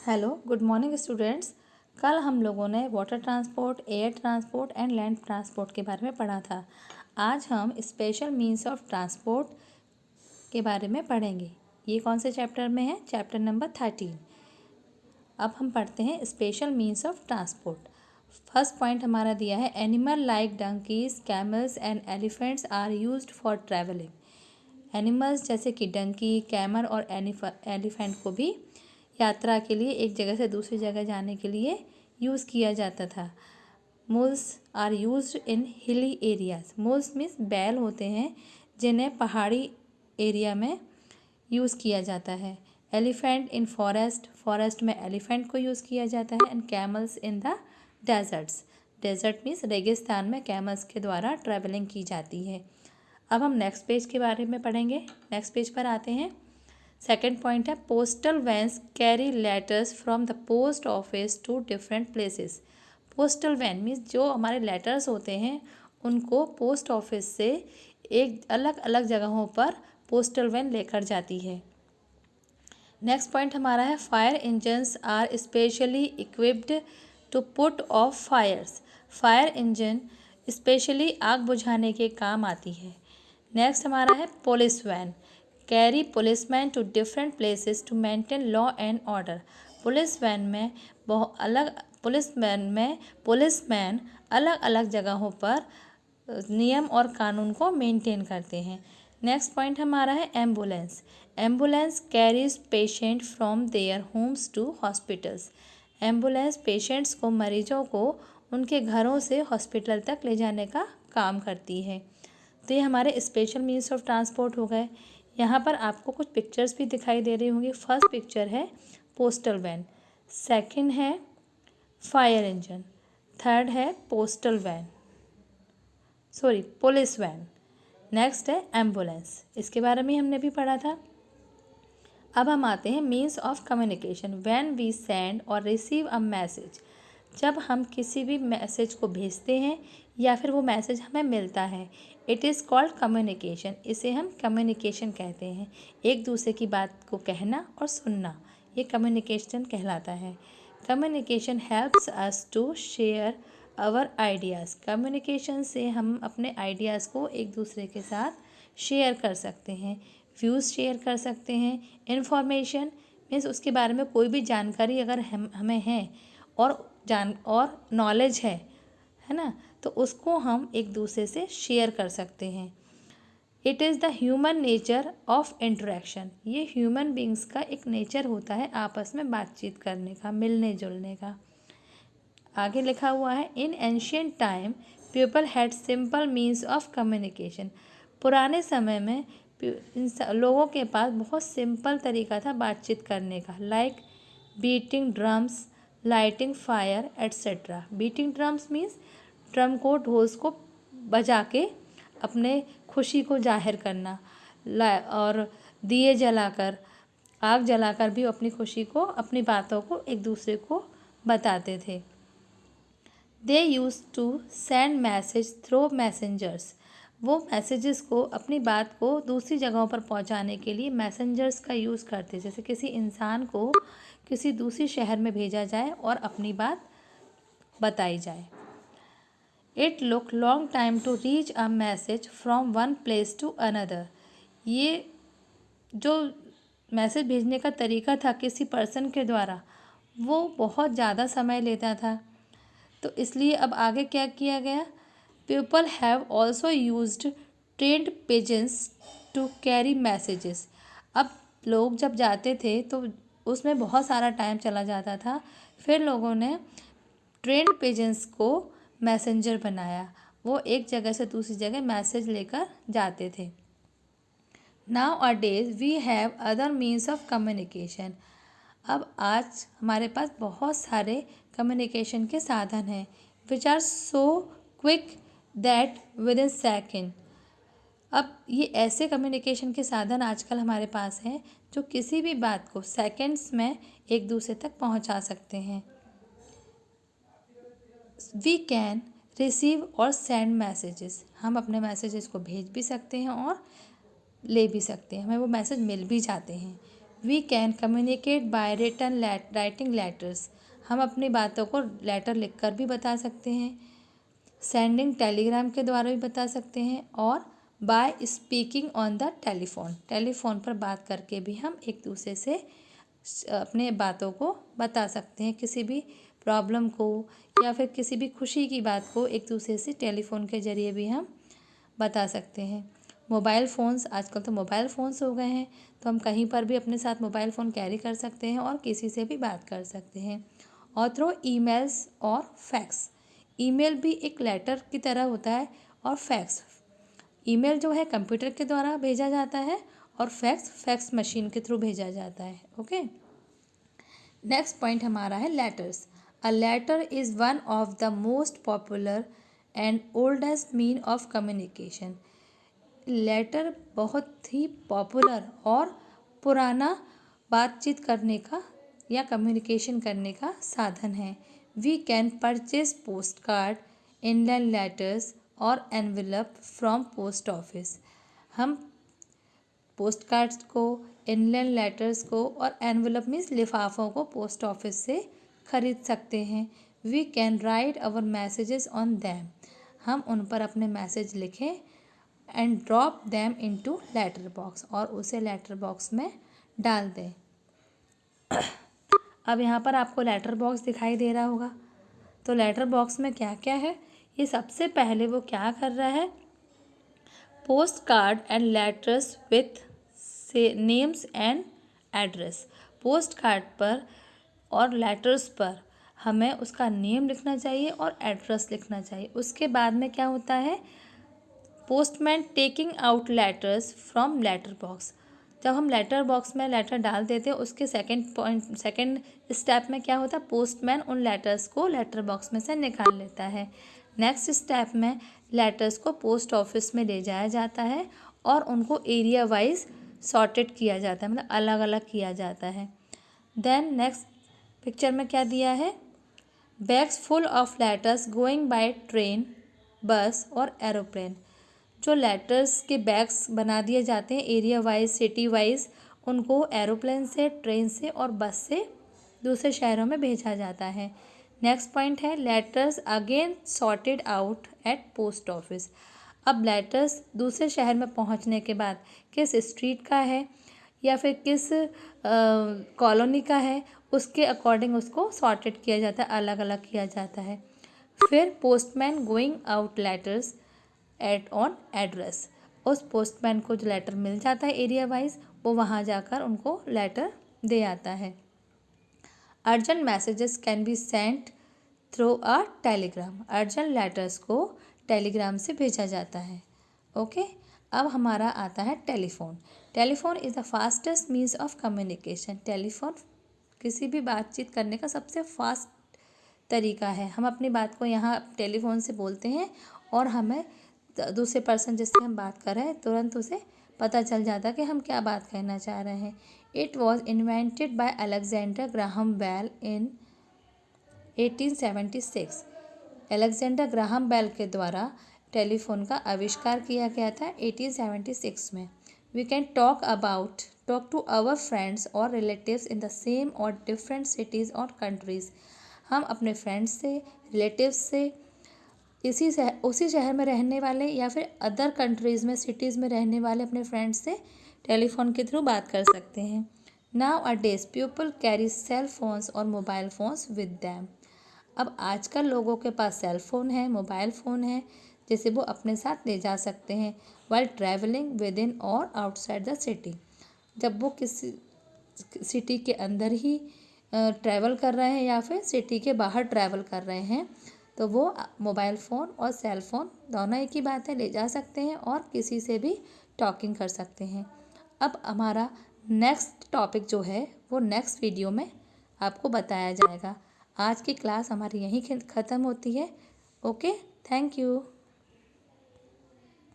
Hello good morning students. कल हम लोगों ने water transport, air transport and land transport के बारे में पढ़ा था। आज हम स्पेशल मीन्स ऑफ ट्रांसपोर्ट के बारे में पढ़ेंगे। ये कौन से चैप्टर में है? Chapter number 13। अब हम पढ़ते हैं special means of transport. First point हमारा दिया है, animal like donkeys, camels and elephants are used for travelling. Animals जैसे कि डंकी, कैमल और एलिफेंट को भी यात्रा के लिए एक जगह से दूसरी जगह जाने के लिए यूज़ किया जाता था। मुल्स are used in hilly areas. मुल्स means बैल होते हैं जिन्हें पहाड़ी एरिया में यूज़ किया जाता है। एलिफेंट इन फॉरेस्ट, फॉरेस्ट में एलिफेंट को यूज़ किया जाता है। And camels in the deserts, desert means रेगिस्तान में कैमल्स के द्वारा ट्रैवलिंग की जाती है। अब हम नेक्स्ट पेज के बारे में पढ़ेंगे। नेक्स्ट पेज पर आते हैं। सेकेंड पॉइंट है, postal vans carry letters from the post office to different places. Postal van means जो हमारे लेटर्स होते हैं उनको पोस्ट ऑफिस से एक अलग अलग जगहों पर पोस्टल वैन लेकर जाती है। नेक्स्ट पॉइंट हमारा है, fire engines are specially equipped to put off fires. Fire engine specially आग बुझाने के काम आती है। नेक्स्ट हमारा है, police van carry policeman to different places to maintain law and order. Police van में पुलिसमैन अलग अलग जगहों पर नियम और कानून को मेंटेन करते हैं। नेक्स्ट पॉइंट हमारा है, ambulance. Ambulance carries patient from their homes to hospitals. Ambulance patients को, मरीजों को उनके घरों से हॉस्पिटल तक ले जाने का काम करती है। तो ये हमारे स्पेशल मीन्स ऑफ ट्रांसपोर्ट हो गए। यहाँ पर आपको कुछ पिक्चर्स भी दिखाई दे रही होंगी। फर्स्ट पिक्चर है पोस्टल वैन, सेकंड है फायर इंजन, थर्ड है पुलिस वैन, नेक्स्ट है एम्बुलेंस। इसके बारे में हमने भी पढ़ा था। अब हम आते हैं means of communication. When we send और रिसीव अ मैसेज, जब हम किसी भी मैसेज को भेजते हैं या फिर वो मैसेज हमें मिलता है, इट इज़ कॉल्ड कम्युनिकेशन। इसे हम कम्युनिकेशन कहते हैं। एक दूसरे की बात को कहना और सुनना, ये कम्युनिकेशन कहलाता है। Communication helps us to share our ideas. Communication से हम अपने आइडियाज़ को एक दूसरे के साथ शेयर कर सकते हैं, व्यूज़ शेयर कर सकते हैं। इन्फॉर्मेशन मीन्स उसके बारे में कोई भी जानकारी अगर हमें है और नॉलेज है ना, तो उसको हम एक दूसरे से शेयर कर सकते हैं। It is the human nature of interaction. ये ह्यूमन बींग्स का एक नेचर होता है आपस में बातचीत करने का, मिलने जुलने का। आगे लिखा हुआ है, in ancient time people had simple means of communication. पुराने समय में लोगों के पास बहुत सिंपल तरीका था बातचीत करने का, like beating drums, lighting fire etcetera. Beating drums means drum को, ढोल्स को बजा के अपने खुशी को जाहिर करना, और दिए जलाकर, आग जलाकर भी अपनी खुशी को, अपनी बातों को एक दूसरे को बताते थे। They use to send message through messengers. वो मैसेजेस को, अपनी बात को दूसरी जगहों पर पहुंचाने के लिए मैसेंजर्स का यूज़ करते। जैसे किसी इंसान को किसी दूसरी शहर में भेजा जाए और अपनी बात बताई जाए। It look long time to reach a message from one place to another. ये जो मैसेज भेजने का तरीका था किसी पर्सन के द्वारा, वो बहुत ज़्यादा समय लेता था। तो इसलिए अब आगे क्या किया गया, people have also used trained pigeons to carry messages. अब लोग जब जाते थे तो उसमें बहुत सारा टाइम चला जाता था। फिर लोगों ने ट्रेंड पिजन्स को मैसेंजर बनाया, वो एक जगह से दूसरी जगह मैसेज लेकर जाते थे। Nowadays we have other means of communication. अब आज हमारे पास बहुत सारे कम्युनिकेशन के साधन हैं, which are so quick that within second. अब ये ऐसे कम्युनिकेशन के साधन आजकल हमारे पास हैं जो किसी भी बात को सेकेंड्स में एक दूसरे तक पहुंचा सकते हैं। वी कैन रिसीव और सेंड मैसेजेस। हम अपने मैसेजेस को भेज भी सकते हैं और ले भी सकते हैं, हमें वो मैसेज मिल भी जाते हैं। We can communicate by written writing letters, हम अपनी बातों को लेटर लिखकर भी बता सकते हैं। सेंडिंग टेलीग्राम के द्वारा भी बता सकते हैं। और by speaking on the telephone, telephone पर बात करके भी हम एक दूसरे से अपने बातों को बता सकते हैं। किसी भी प्रॉब्लम को या फिर किसी भी खुशी की बात को एक दूसरे से टेलीफोन के ज़रिए भी हम बता सकते हैं। मोबाइल फ़ोन्स, आजकल तो मोबाइल फ़ोन्स हो गए हैं, तो हम कहीं पर भी अपने साथ मोबाइल फ़ोन कैरी कर सकते हैं और किसी से भी बात कर सकते हैं। और थ्रू ईमेल्स और फैक्स, ईमेल भी एक लेटर की तरह होता है। और फैक्स, ईमेल जो है कंप्यूटर के द्वारा भेजा जाता है और फैक्स मशीन के थ्रू भेजा जाता है। ओके, नेक्स्ट पॉइंट हमारा है letters. A letter is one of the most popular and oldest mean of communication. Letter बहुत ही पॉपुलर और पुराना बातचीत करने का या कम्युनिकेशन करने का साधन है। We can purchase post card, inland letters और एनवेलप फ्रॉम पोस्ट ऑफिस, हम पोस्ट कार्ड्स को, इनलैंड लेटर्स को और एनवेलप मीन्स लिफाफों को पोस्ट ऑफिस से खरीद सकते हैं। We can write our messages on them, हम उन पर अपने मैसेज लिखें and drop them into letter box, और उसे लेटर बॉक्स में डाल दें। अब यहाँ पर आपको लेटर बॉक्स दिखाई दे रहा होगा। तो लेटर बॉक्स में क्या क्या है, ये सबसे पहले वो क्या कर रहा है, post card and letters with names and address. Post card पर और लेटर्स पर हमें उसका नेम लिखना चाहिए और एड्रेस लिखना चाहिए। उसके बाद में क्या होता है, postman taking out letters from letter box, जब हम लेटर बॉक्स में लेटर डाल देते हैं उसके सेकंड स्टेप में क्या होता है, पोस्टमैन उन लेटर्स को लेटर बॉक्स में से निकाल लेता है। नेक्स्ट स्टेप में लेटर्स को पोस्ट ऑफिस में ले जाया जाता है और उनको एरिया वाइज सॉर्टेड किया जाता है, मतलब अलग अलग किया जाता है। देन नेक्स्ट पिक्चर में क्या दिया है, bags full of letters going by train, बस और एरोप्लेन। जो लेटर्स के बैग्स बना दिए जाते हैं एरिया वाइज, सिटी वाइज, उनको एरोप्लेन से, ट्रेन से और बस से दूसरे शहरों में भेजा जाता है। नेक्स्ट पॉइंट है letters again sorted out at post office. अब लेटर्स दूसरे शहर में पहुंचने के बाद किस स्ट्रीट का है या फिर किस कॉलोनी का है, उसके अकॉर्डिंग उसको सॉर्टेड किया जाता है, अलग अलग किया जाता है। फिर postman going out letters eight on address, उस पोस्टमैन को जो लेटर मिल जाता है एरिया वाइज, वो वहाँ जाकर उनको लेटर दे आता है। Urgent messages can be sent through a Telegram, urgent letters को टेलीग्राम से भेजा जाता है। ओके, अब हमारा आता है telephone. Telephone is the fastest means of communication. Telephone किसी भी बातचीत करने का सबसे फास्ट तरीका है। हम अपनी बात को यहाँ टेलीफोन से बोलते हैं और हमें दूसरे पर्सन जिससे हम बात कर रहे हैं तुरंत उसे पता चल जाता है कि हम क्या बात कहना चाह रहे हैं। It was invented by Alexander Graham Bell in 1876। Alexander Graham Bell के द्वारा टेलीफोन का आविष्कार किया गया था 1876 में। We can talk to our friends और रिलेटिव्स इन द सेम और डिफरेंट सिटीज़ और कंट्रीज़, हम अपने फ्रेंड्स से, रिलेटिव्स से, उसी शहर में रहने वाले या फिर अदर कंट्रीज़ में, सिटीज़ में रहने वाले अपने फ्रेंड्स से टेलीफोन के थ्रू बात कर सकते हैं। Nowadays people carry cell phones और मोबाइल फ़ोन्स विद दैम। अब आजकल लोगों के पास सेल फ़ोन है, मोबाइल फ़ोन है, जिसे वो अपने साथ ले जा सकते हैं वाइल ट्रैवलिंग विद इन और आउटसाइड द सिटी। जब वो किसी सिटी के अंदर ही ट्रैवल कर रहे हैं या फिर सिटी के बाहर ट्रैवल कर रहे हैं, तो वो मोबाइल फ़ोन और सेल फ़ोन दोनों एक ही बात है, ले जा सकते हैं और किसी से भी टॉकिंग कर सकते हैं। अब हमारा नेक्स्ट टॉपिक जो है वो नेक्स्ट वीडियो में आपको बताया जाएगा। आज की क्लास हमारी यहीं ख़त्म होती है। Okay, thank you.